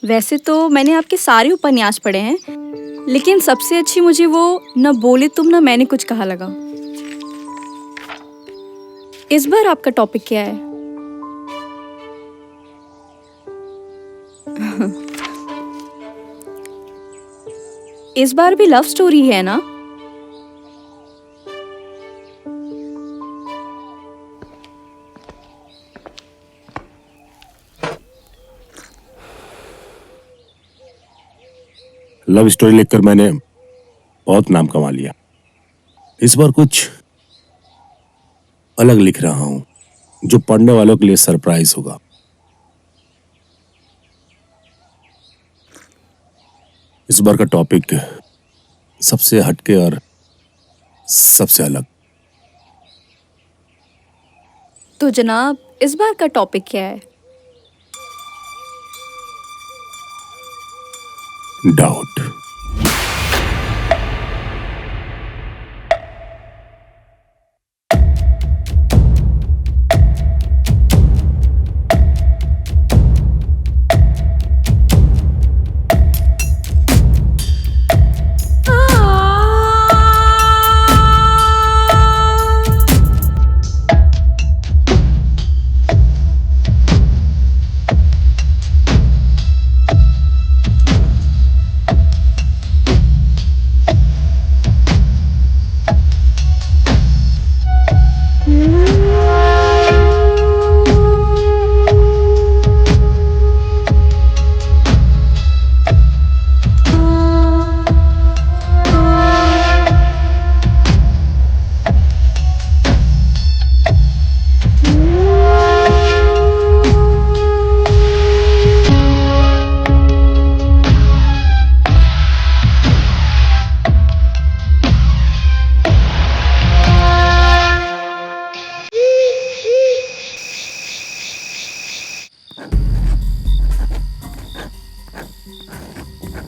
वैसे तो मैंने आपके सारे उपन्यास पढ़े हैं, लेकिन सबसे अच्छी मुझे वो न बोले तुम न मैंने कुछ कहा लगा। इस बार आपका टॉपिक क्या है? इस बार भी लव स्टोरी है ना? लव स्टोरी लिखकर मैंने बहुत नाम कमा लिया। इस बार कुछ अलग लिख रहा हूं जो पढ़ने वालों के लिए सरप्राइज होगा। इस बार का टॉपिक सबसे हटके और सबसे अलग। तो जनाब, इस बार का टॉपिक क्या है? डाउट।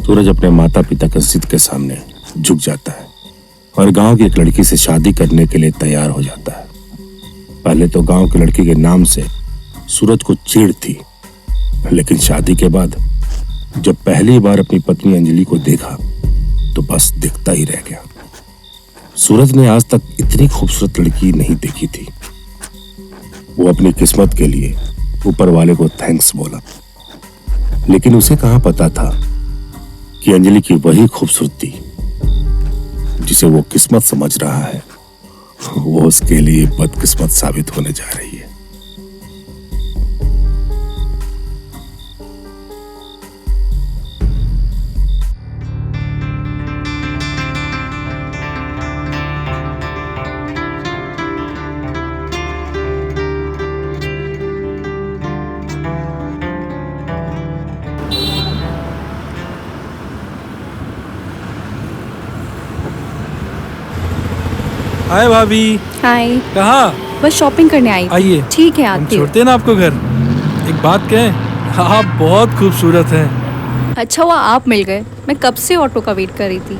सूरज अपने माता पिता की जिद के सामने झुक जाता है और गांव की एक लड़की से शादी करने के लिए तैयार हो जाता है। पहले तो गांव की लड़की के नाम से सूरज को चिढ़ थी, लेकिन शादी के बाद जब पहली बार अपनी पत्नी अंजलि को देखा तो बस दिखता ही रह गया। सूरज ने आज तक इतनी खूबसूरत लड़की नहीं देखी थी। वो अपनी किस्मत के लिए ऊपर वाले को थैंक्स बोला, लेकिन उसे कहां पता था कि अंजलि की वही खूबसूरती जिसे वो किस्मत समझ रहा है, वो उसके लिए बदकिस्मत साबित होने जा रही है। हाय भाभी। हाय। कहाँ? बस शॉपिंग करने आई थी। आइए। ठीक है, हम आती हूँ। छोड़ते हैं ना आपको घर। एक बात कहें, आप बहुत खूबसूरत हैं। अच्छा हुआ आप मिल गए, मैं कब से ऑटो का वेट कर रही थी।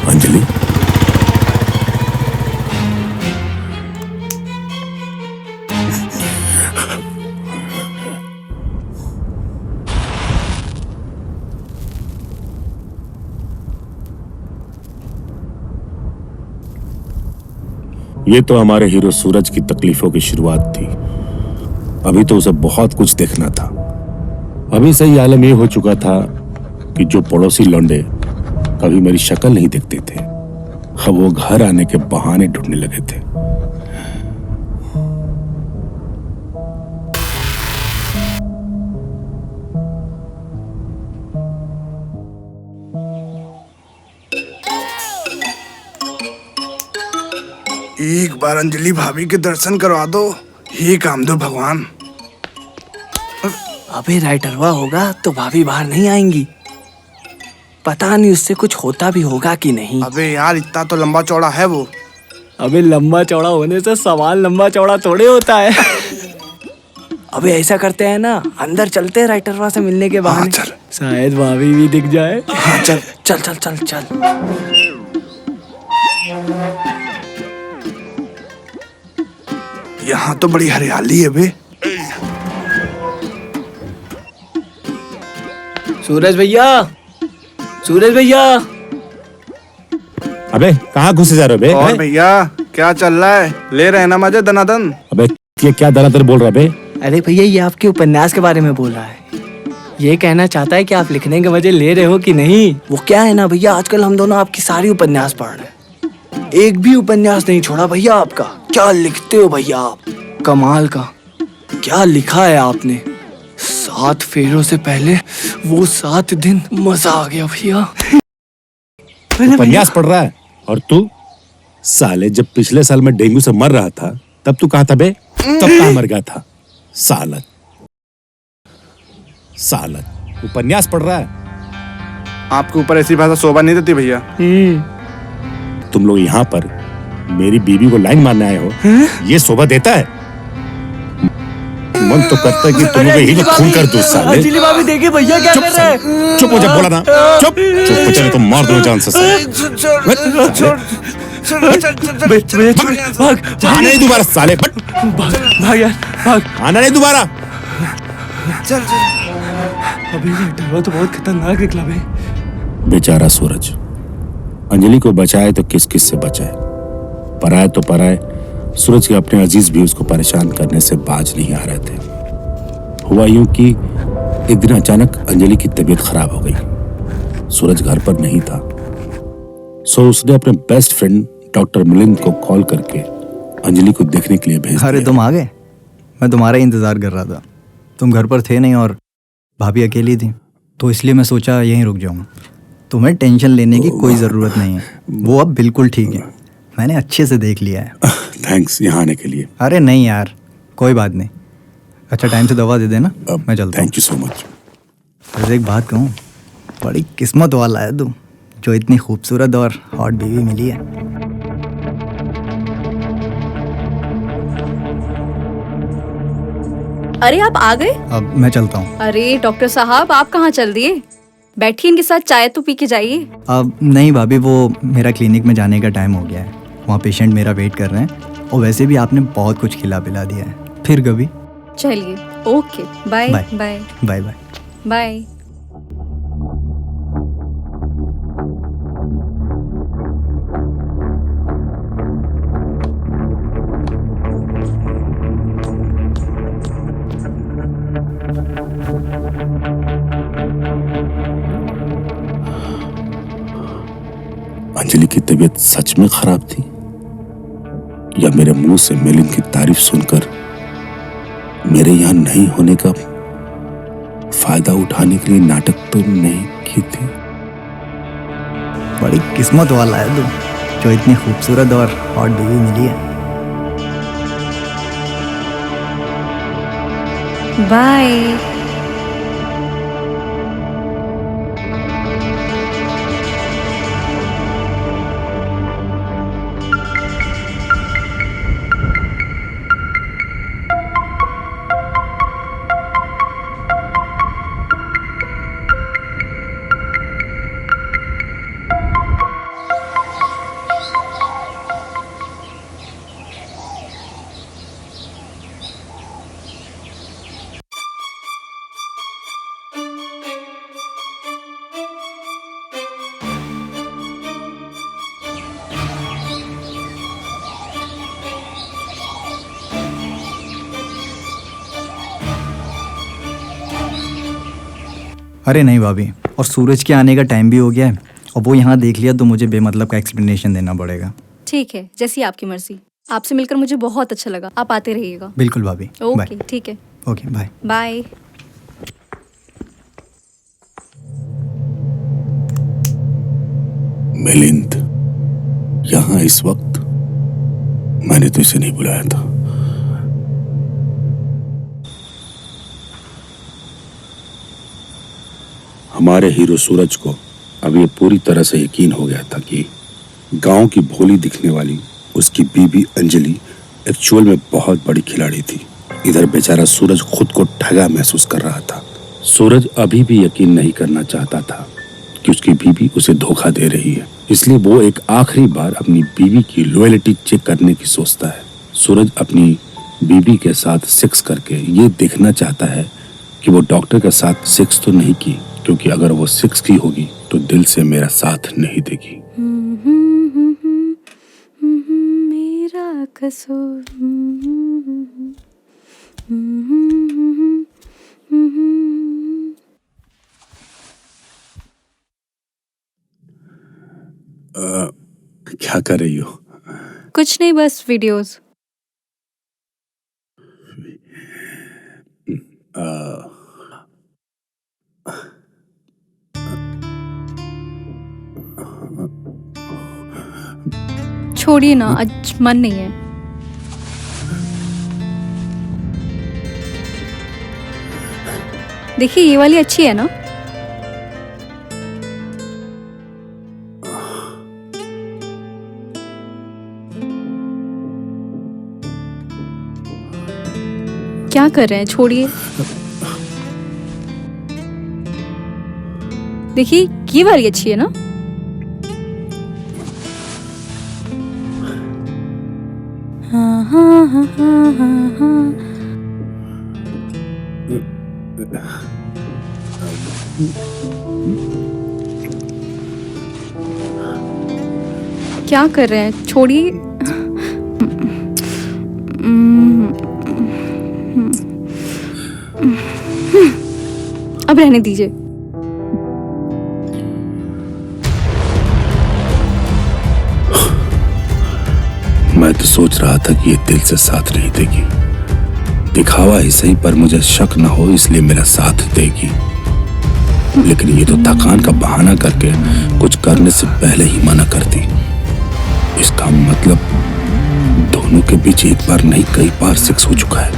अंजलि, ये तो हमारे हीरो सूरज की तकलीफों की शुरुआत थी। अभी तो उसे बहुत कुछ देखना था। अभी सही आलम ये हो चुका था कि जो पड़ोसी लौंडे कभी मेरी शक्ल नहीं देखते थे, अब वो घर आने के बहाने ढूंढने लगे थे। एक बार अंजलि भाभी के दर्शन करवा दो, हे काम दो भगवान। अबे राइटरवा होगा तो भाभी बाहर नहीं आएंगी। पता नहीं उससे कुछ होता भी होगा कि नहीं। अबे यार, इतना तो लंबा चौड़ा है वो। अबे लंबा चौड़ा होने से सवाल लंबा चौड़ा थोड़े होता है। अबे ऐसा करते हैं ना, अंदर चलते हैं राइटरवा से मिलने के हाँ, बहाने। चल। शायद भाभी भी दिख जाए। हाँ चल। चल चल चल चल। यहाँ तो बड़ी हरियाली है बे। सूरज भैया, सूरज भैया। अबे कहाँ घुसे जा रहे हो बे? और हैं? भैया क्या चल रहा है? ले रहे हैं ना मजे दनादन? अबे ये क्या दरादर बोल रहा है बे? अरे भैया ये आपके उपन्यास के बारे में बोल रहा है। ये कहना चाहता है कि आप लिखने के मजे ले रहे हो कि नहीं। वो क्या है ना भैया, आजकल हम दोनों आपकी सारी उपन्यास पढ़ रहे हैं, एक भी उपन्यास नहीं छोड़ा भैया आपका। क्या लिखते हो भैया आप, कमाल का। क्या लिखा है आपने, 7 फेरों से पहले वो 7 दिन, मजा आ गया भैया। उपन्यास पढ़ रहा है और तू साले जब पिछले साल में डेंगू से मर रहा था तब तू कहाँ था बे? तब कहाँ मर गया था? सालत सालत उपन्यास पढ़ रहा है। आपके ऊपर ऐसी भाषा शोभा नहीं देती भैया। तुम लोग यहाँ पर मेरी बीवी को लाइन मारने आए हो, ये शोभा देता है? मन तो करता है कि तुम लोग ही खून कर दो साले। अंजलि भाभी देखिए भैया क्या कर रहे हैं। चुप हो जा, बोला ना चुप चुप हो, चले तो मार दो जान से। भाग आना नहीं दोबारा साले, भाग यार भाग। आना नहीं दोबारा। अभी ये तो बहुत खतरनाक निकला भाई। बेचारा सूरज, अंजलि को बचाए तो किस किस से बचाए, पराए तो पराए। सूरज के अपने अजीज भी उसको परेशान करने से बाज नहीं आ रहे थे। हुआ यूं कि एक दिन अचानक अंजलि की तबीयत खराब हो गई। सूरज घर पर नहीं था, सो उसने अपने बेस्ट फ्रेंड डॉक्टर मिलिंद को कॉल करके अंजलि को देखने के लिए भेज अरे दिया। तुम आ गए, मैं तुम्हारा ही इंतज़ार कर रहा था। तुम घर पर थे नहीं और भाभी अकेली थी, तो इसलिए मैं सोचा यहीं रुक जाऊँ। तुम्हें टेंशन लेने की कोई ज़रूरत नहीं है, वो अब बिल्कुल ठीक है। मैंने अच्छे से देख लिया है। थैंक्स यहाँ आने के लिए। अरे नहीं यार, कोई बात नहीं। अच्छा टाइम से दवा दे देना, मैं चलता हूँ। Thank you so much. वैसे एक बात कहूँ, बड़ी किस्मत वाला है तू, जो इतनी खूबसूरत और हॉट बीवी मिली है। अरे आप आ गए? अब मैं चलता हूँ। अरे डॉक्टर साहब आप कहाँ चल दिए? बैठिए, इनके साथ चाय तो पी के जाइए। अब नहीं भाभी, वो मेरा क्लिनिक में जाने का टाइम हो गया है। वहाँ पेशेंट मेरा वेट कर रहे हैं, और वैसे भी आपने बहुत कुछ खिला पिला दिया है। फिर कभी। चलिए, okay, bye bye. Bye bye bye. Bye. Anjali की तबीयत सच में खराब थी या मेरे मुंह से मिलिंद की तारीफ सुनकर मेरे यहाँ नहीं होने का फायदा उठाने के लिए नाटक तो नहीं की थी? बड़ी किस्मत वाला है तू, जो इतनी खूबसूरत और हॉट बीवी मिली है। बाय। अरे नहीं भाभी, और सूरज के आने का टाइम भी हो गया है, और वो यहाँ देख लिया तो मुझे बेमतलब का एक्सप्लेनेशन देना पड़ेगा। ठीक है, जैसी आपकी मर्जी। आपसे मिलकर मुझे बहुत अच्छा लगा। आप आते रहिएगा। बिल्कुल भाभी। ओके, ठीक है, ओके बाय। बाय। मिलिंद यहाँ इस वक्त? मैंने तो इसे नहीं बुलाया था। हमारे हीरो सूरज को अब ये पूरी तरह से यकीन हो गया था कि गांव की भोली दिखने वाली उसकी बीबी अंजलि एक्चुअल में बहुत बड़ी खिलाड़ी थी इधर बेचारा सूरज खुद को ठगा महसूस कर रहा था। सूरज अभी भी यकीन नहीं करना चाहता था कि उसकी बीवी उसे धोखा दे रही है, इसलिए वो एक आखिरी बार अपनी बीवी की लॉयल्टी चेक करने की सोचता है। सूरज अपनी बीवी के साथ सेक्स करके ये देखना चाहता है कि वो डॉक्टर के साथ सेक्स तो नहीं की, क्योंकि अगर वो सेक्स की होगी तो दिल से मेरा साथ नहीं देगी। मेरा कसूर। क्या कर रही हो? कुछ नहीं, बस वीडियोस। छोड़िए ना, आज मन नहीं है। देखिए ये वाली अच्छी है ना? क्या कर रहे हैं, छोड़िए। देखिए ये वाली अच्छी है ना? हाँ हाँ हाँ हाँ हाँ हाँ। क्या कर रहे हैं, छोड़िए। अब रहने दीजिए। मैं तो सोच रहा था कि ये दिल से साथ नहीं देगी, दिखावा ही सही, पर मुझे शक न हो इसलिए मेरा साथ देगी। लेकिन ये तो थकान का बहाना करके कुछ करने से पहले ही मना करती। इसका मतलब दोनों के बीच एक बार नहीं कई बार सेक्स हो चुका है।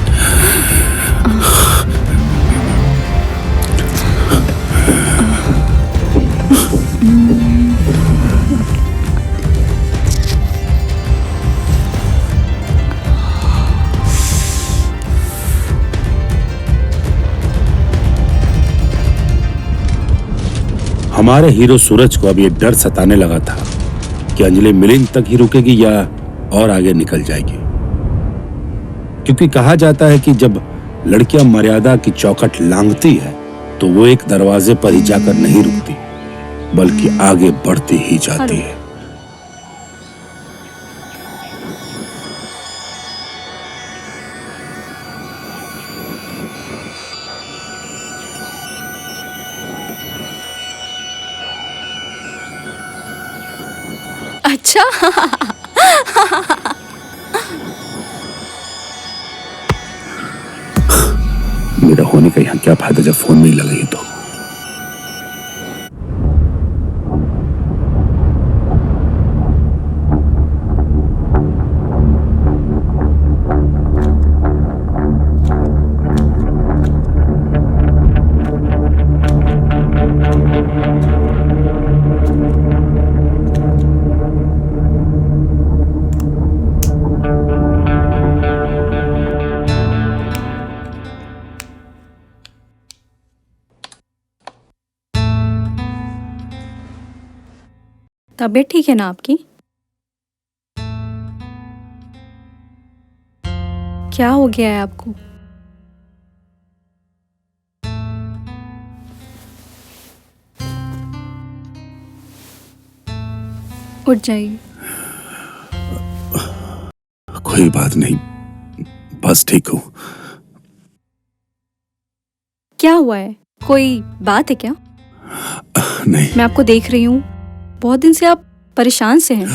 हमारे हीरो सूरज को अब ये डर सताने लगा था कि अंजलि मिलिंद तक ही रुकेगी या और आगे निकल जाएगी, क्योंकि कहा जाता है कि जब लड़कियां मर्यादा की चौखट लांघती है तो वो एक दरवाजे पर ही जाकर नहीं रुकती बल्कि आगे बढ़ती ही जाती है। अच्छा। मेरा होने का यहाँ क्या फायदा जब फोन नहीं लगा तो। तबीयत ठीक है ना आपकी? क्या हो गया है आपको? उठ जाइए। कोई बात नहीं, बस ठीक हूँ। क्या हुआ है? कोई बात है क्या? नहीं। मैं आपको देख रही हूँ, बहुत दिन से आप परेशान से हैं।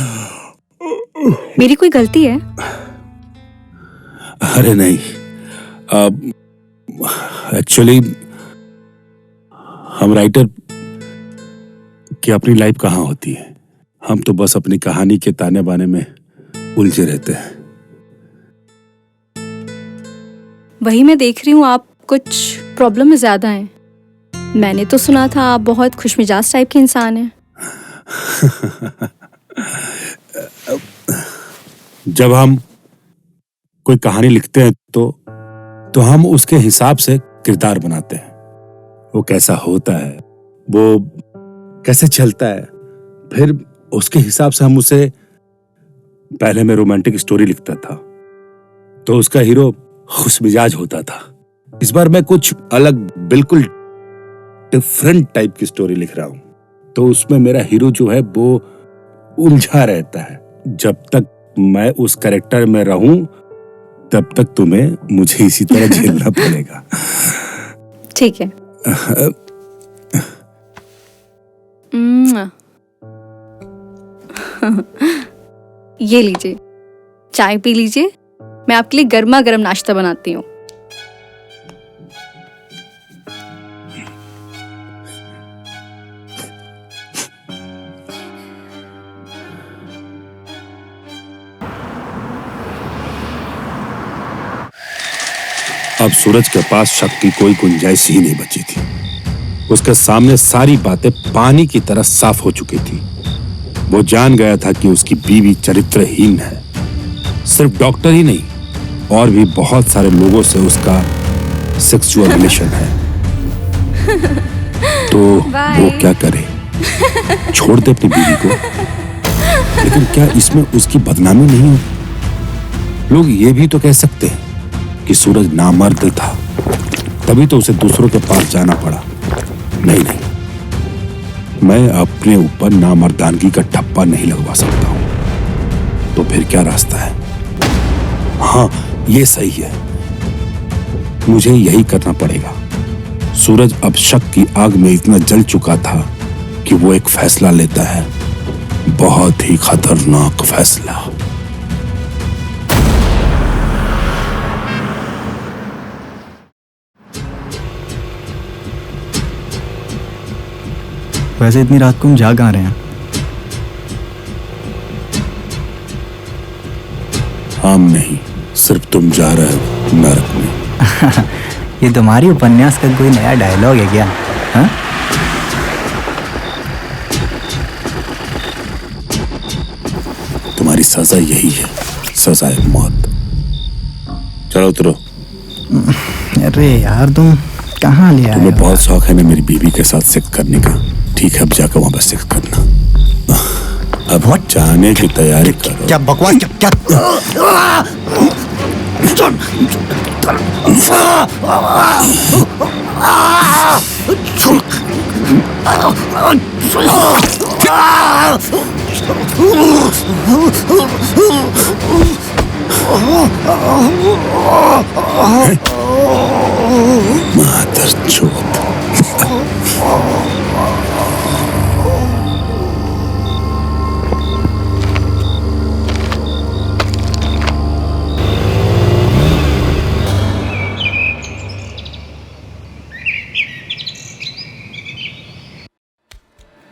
मेरी कोई गलती है? अरे नहीं, एक्चुअली हम राइटर की अपनी लाइफ कहाँ होती है, हम तो बस अपनी कहानी के ताने बाने में उलझे रहते हैं। वही मैं देख रही हूँ, आप कुछ प्रॉब्लम में ज्यादा हैं। मैंने तो सुना था आप बहुत खुशमिजाज टाइप के इंसान हैं। जब हम कोई कहानी लिखते हैं तो तो हम उसके हिसाब से किरदार बनाते हैं। वो कैसा होता है, वो कैसे चलता है, फिर उसके हिसाब से हम उसे, पहले मैं रोमांटिक स्टोरी लिखता था तो उसका हीरो खुश मिजाज होता था। इस बार मैं कुछ अलग, बिल्कुल डिफरेंट टाइप की स्टोरी लिख रहा हूं, तो उसमें मेरा हीरो जो है वो उलझा रहता है। जब तक मैं उस कैरेक्टर में रहूं तब तक तुम्हें मुझे इसी तरह झेलना पड़ेगा। ठीक है। ये लीजिए, चाय पी लीजिए, मैं आपके लिए गर्मा गर्म नाश्ता बनाती हूँ। अब सूरज के पास शक की कोई गुंजाइश ही नहीं बची थी। उसके सामने सारी बातें पानी की तरह साफ हो चुकी थी। वो जान गया था कि उसकी बीवी चरित्रहीन है। सिर्फ डॉक्टर ही नहीं, और भी बहुत सारे लोगों से उसका सेक्सुअल रिलेशन है। तो वो क्या करे? छोड़ दे अपनी बीवी को? लेकिन क्या इसमें उसकी बदनामी नहीं हो? लोग ये भी तो कह सकते हैं कि सूरज नामर्द था, तभी तो उसे दूसरों के पास जाना पड़ा। नहीं नहीं, मैं अपने ऊपर नामर्दानगी का ठप्पा नहीं लगवा सकता हूं। तो फिर क्या रास्ता है? हाँ, ये सही है, मुझे यही करना पड़ेगा। सूरज अब शक की आग में इतना जल चुका था कि वो एक फैसला लेता है, बहुत ही खतरनाक फैसला। वैसे इतनी रात को हम जा कहाँ रहे हैं? हम नहीं, सिर्फ तुम जा रहे हो नरक में। ये तुम्हारी उपन्यास का कोई नया डायलॉग है क्या? हाँ? तुम्हारी सजा यही है, सजा है मौत। चलो उतरो। अरे यार, तुम कहाँ ले आए तुम्हें हो? बहुत शौक है ना मेरी बीवी के साथ सेक्स करने का। ठीक है, अब जाकर वहां पर सेक्स करना। अब जाने की तैयारी करो। क्या बकवास, क्या मादरचोद।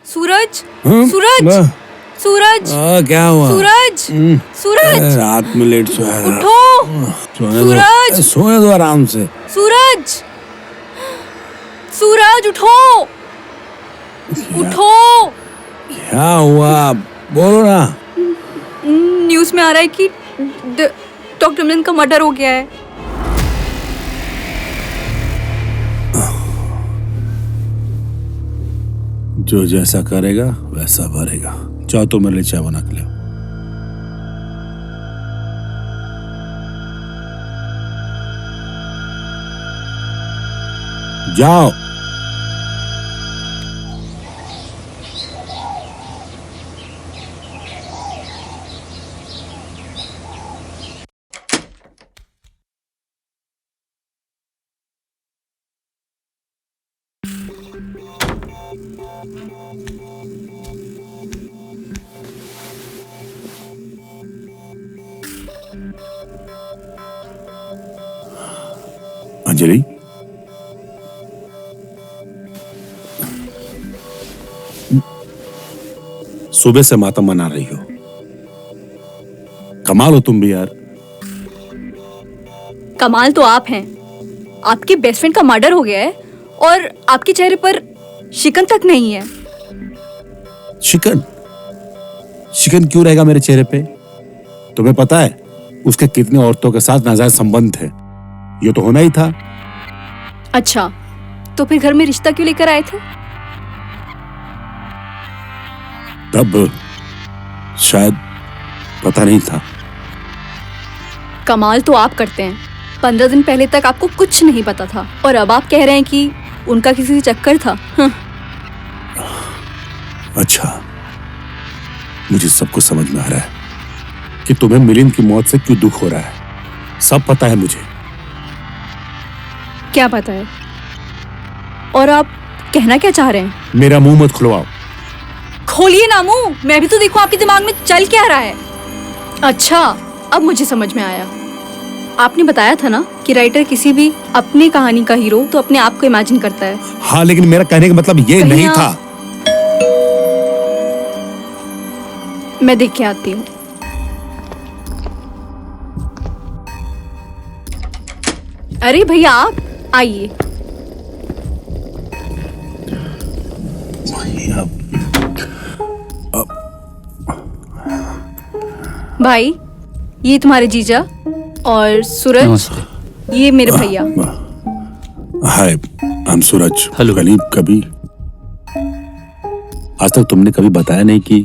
सूरज, सूरज, सूरज, क्या हुआ? सूरज, सूरज, रात में लेट सोया था। उठो, सूरज, सोने दो आराम से। सूरज, सूरज, उठो, उठो। क्या हुआ? बोलो ना। न्यूज़ में आ रहा है कि डॉक्टर मिलन का मर्डर हो गया है। जो जैसा करेगा वैसा भरेगा। चाहो तो मेरे लिए चाय बना के ले। जाओ। अंजलि, सुबह से मातम मना रही हो। कमाल हो तुम भी यार। कमाल तो आप हैं। आपके बेस्ट फ्रेंड का मर्डर हो गया है और आपके चेहरे पर शिकन तक नहीं है। शिकन? शिकन क्यों रहेगा मेरे चेहरे पे? तुम्हें पता है उसके कितने औरतों के साथ नाजायज संबंध है? ये तो होना ही था। अच्छा, तो फिर घर में रिश्ता क्यों लेकर आए थे? तब शायद पता नहीं था। कमाल तो आप करते हैं। 15 दिन पहले तक आपको कुछ नहीं पता था और अब आप कह रहे हैं कि उनका किसी से चक्कर था। अच्छा, मुझे सब कुछ समझ में आ रहा है कि तुम्हें मिलिंद की मौत से क्यों दुख हो रहा है। सब पता है मुझे। क्या पता है? और आप कहना क्या चाह रहे हैं? मेरा मुंह मत खुलवाओ। खोलिए ना मुंह, मैं भी तो देखूं आपके दिमाग में चल क्या रहा है। अच्छा, अब मुझे समझ में आया। आपने बताया था ना कि राइटर किसी भी अपनी कहानी का हीरो तो अपने आप को इमेजिन करता है। हाँ, लेकिन मेरा कहने का मतलब ये कहीं नहीं आप- था। मैं देख के आती हूँ। अरे भैया, आप आइए। भाई, ये तुम्हारे जीजा और सूरज, ये मेरे भैया। हाय, हम सूरज। हेलो। करीब कभी आज तक तुमने कभी बताया नहीं कि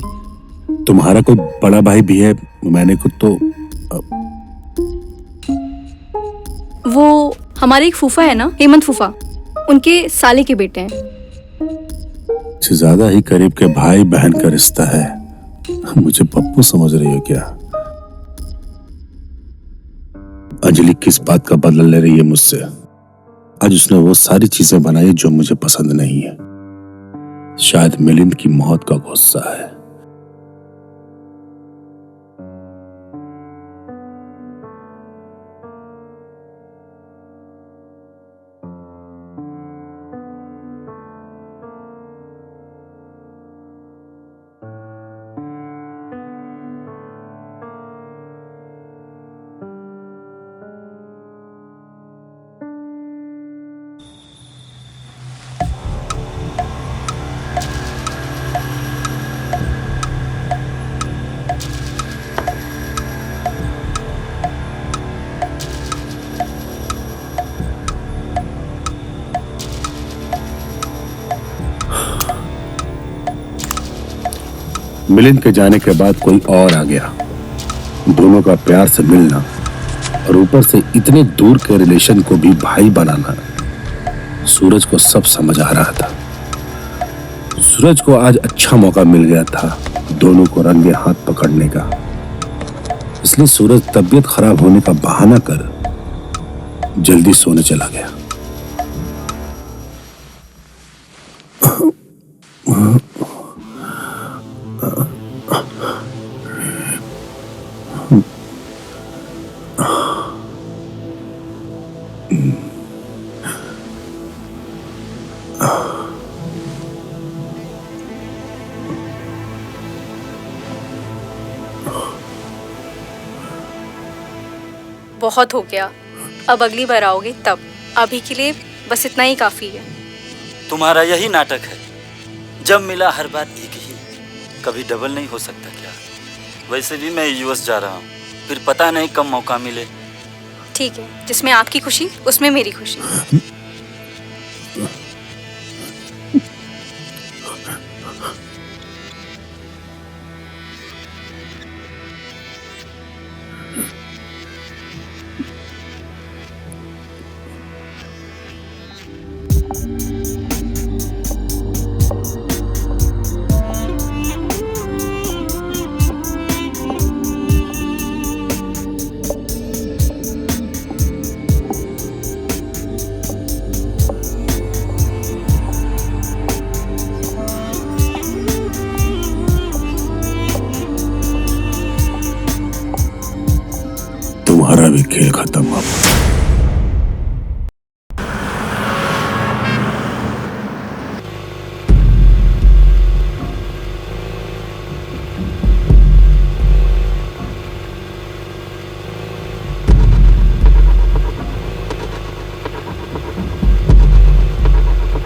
तुम्हारा कोई बड़ा भाई भी है। मैंने खुद तो वो हमारे एक फूफा है ना, हेमंत फूफा, उनके साले के बेटे हैं। से ज्यादा ही करीब के भाई बहन का रिश्ता है। मुझे पप्पू समझ रही हो क्या? अंजलि किस बात का बदला ले रही है मुझसे? आज उसने वो सारी चीजें बनाई जो मुझे पसंद नहीं है। शायद मिलिंद की मौत का गुस्सा है। मिलिंद के जाने के बाद कोई और आ गया। दोनों का प्यार से मिलना और ऊपर से इतने दूर के रिलेशन को भी भाई बनाना, सूरज को सब समझ आ रहा था। सूरज को आज अच्छा मौका मिल गया था दोनों को रंगे हाथ पकड़ने का। इसलिए सूरज तबीयत खराब होने का बहाना कर जल्दी सोने चला गया। बहुत हो गया, अब अगली बार आओगे तब। अभी के लिए बस इतना ही काफी है। तुम्हारा यही नाटक है। जब मिला हर बार एक ही, कभी डबल नहीं हो सकता क्या? वैसे भी मैं यूएस जा रहा हूँ, फिर पता नहीं कब मौका मिले। ठीक है, जिसमें आपकी खुशी उसमें मेरी खुशी। तुम्हारा भी खेल खत्म अब।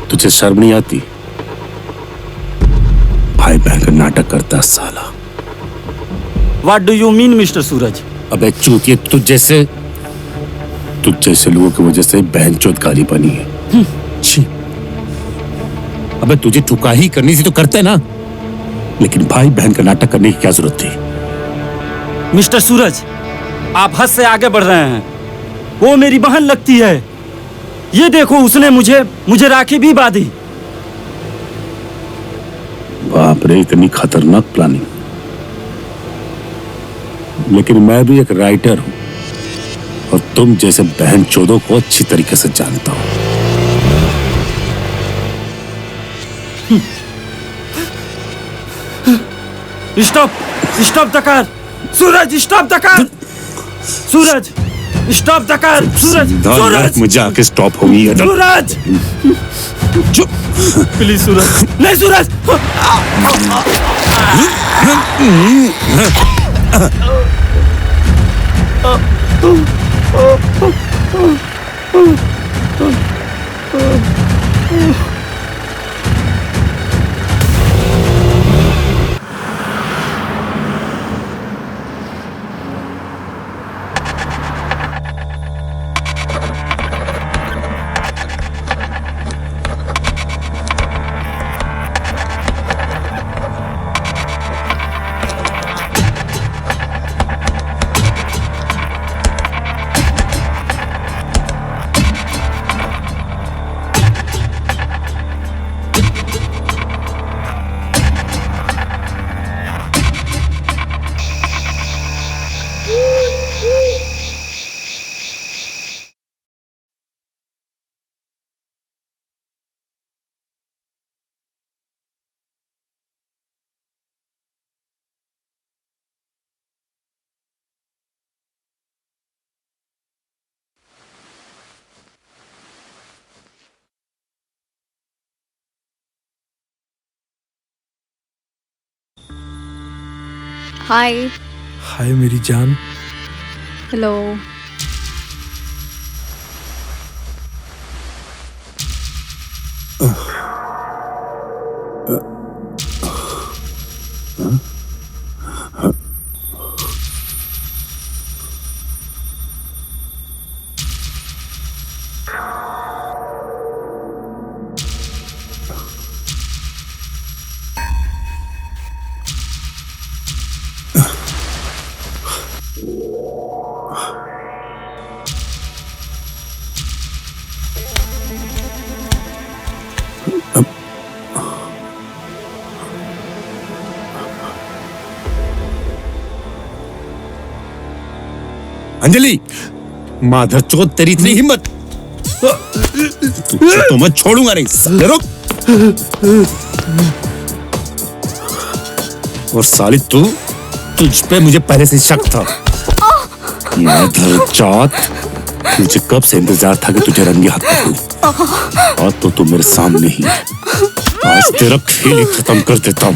तुझे शर्म नहीं आती? भाई बहन का नाटक करता साला। What do you mean, mister Suraj? अबे चूतिए, तुझ जैसे लोगों की वजह से बहनचोद गाली बनी है। छी। अबे तुझे चुकाही करनी थी तो करते ना, लेकिन भाई बहन का नाटक करने की क्या जरूरत थी? मिस्टर सूरज, आप हद से आगे बढ़ रहे हैं। वो मेरी बहन लगती है। ये देखो, उसने मुझे राखी भी बांधी। बाप रे, इतनी खतरनाक प्लानिंग। लेकिन मैं भी एक राइटर हूं और तुम जैसे बहन चोदों को अच्छी तरीके से जानता हूं। Stop the car. Suraj, stop the car. Suraj, stop the car. Suraj, मुझे आके स्टॉप होगी। सूरज, चुप। प्लीज सूरज। नहीं सूरज। हाय। हाय मेरी जान। हेलो। अंजलि, माधरचोद, तेरी इतनी हिम्मत! तुझे तो मैं छोड़ूंगा नहीं। साले रुक। और साली तुझ पे मुझे पहले से शक था। माधरचोद, मुझे कब से इंतजार था कि तुझे रंगे हाथ पकड़ूं। आज तो तू मेरे सामने ही। आज तेरा खेल ही खत्म कर देता हूं।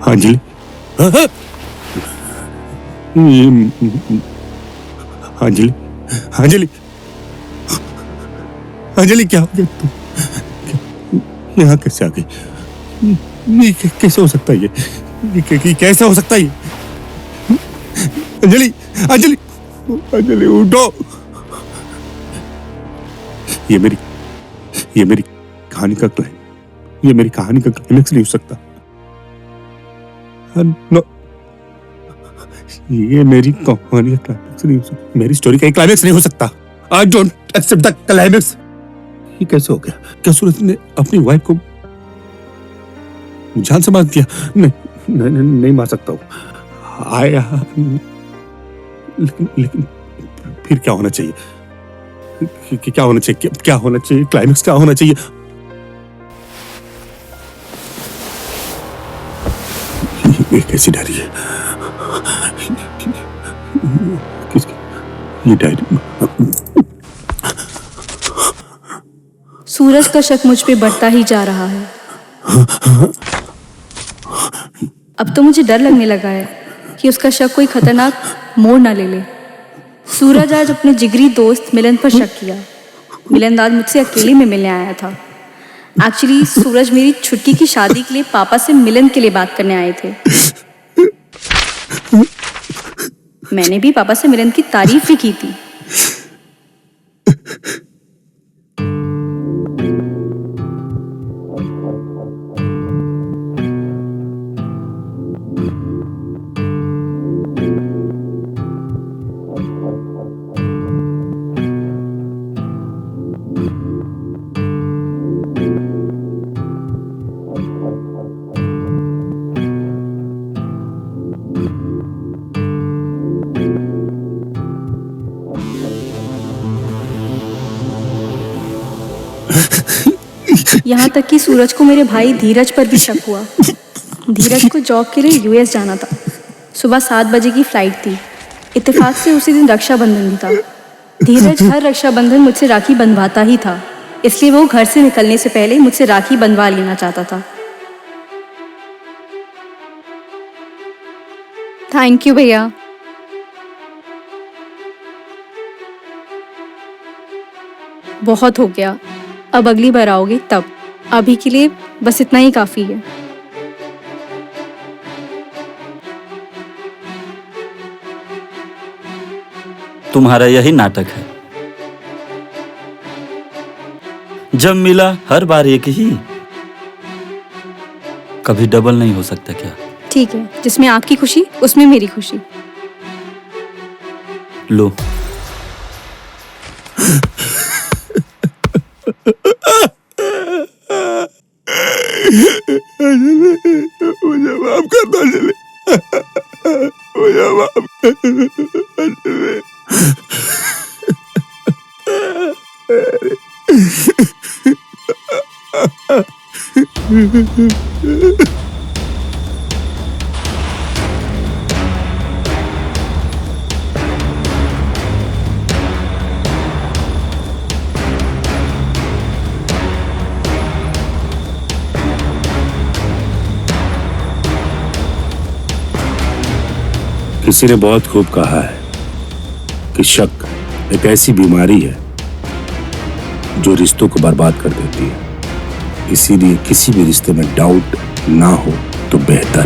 अंजलि, अंजलि, अंजलि, अंजलि, क्या हो गया? तुम यहाँ कैसे आ गई? ये कैसे हो सकता है? ये कैसे हो सकता है? अंजलि, अंजलि, अंजलि, उठो। ये मेरी कहानी का क्लाइमेक्स, ये मेरी कहानी का क्लाइमेक्स नहीं हो सकता। नो, ये मेरी कहानी का क्लाइमेक्स नहीं हो सकता। मेरी स्टोरी का क्लाइमेक्स नहीं हो सकता। I don't accept the climax. ये कैसे हो गया? क्या सूरज ने अपनी वाइफ को जान से मार दिया? नहीं मार सकता हूँ। लेकिन फिर क्या होना चाहिए? क्या होना चाहिए, क्या होना चाहिए, क्लाइमेक्स क्या होना चाहिए? ये कैसी डायरी है? किसकी ये डायरी? सूरज का शक मुझ पे बढ़ता ही जा रहा है। अब तो मुझे डर लगने लगा है कि उसका शक कोई खतरनाक मोड़ ना ले ले। सूरज आज अपने जिगरी दोस्त मिलन पर शक किया। मिलन आज मुझसे अकेले में मिलने आया था। एक्चुअली सूरज मेरी छुट्टी की शादी के लिए पापा से मिलन के लिए बात करने आए थे। मैंने भी पापा से मिलन की तारीफ भी की थी। यहाँ तक कि सूरज को मेरे भाई धीरज पर भी शक हुआ। धीरज को जॉब के लिए यूएस जाना था। सुबह 7 बजे की फ्लाइट थी। इत्तेफाक से उसी दिन रक्षाबंधन भी था। धीरज हर रक्षाबंधन मुझसे राखी बंधवाता ही था, इसलिए वो घर से निकलने से पहले मुझसे राखी बंधवा लेना चाहता था। थैंक यू भैया। बहुत हो गया, अब अगली बार आओगे तब। अभी के लिए बस इतना ही काफी है। तुम्हारा यही नाटक है। जब मिला हर बार एक ही, कभी डबल नहीं हो सकता क्या? ठीक है, जिसमें आपकी खुशी उसमें मेरी खुशी। लो। मुझे माफ कर दो अंजलि, मुझे माफ कर दो अंजलि। किसी ने बहुत खूब कहा है कि शक एक ऐसी बीमारी है जो रिश्तों को बर्बाद कर देती है। इसीलिए किसी भी रिश्ते में डाउट ना हो तो बेहतर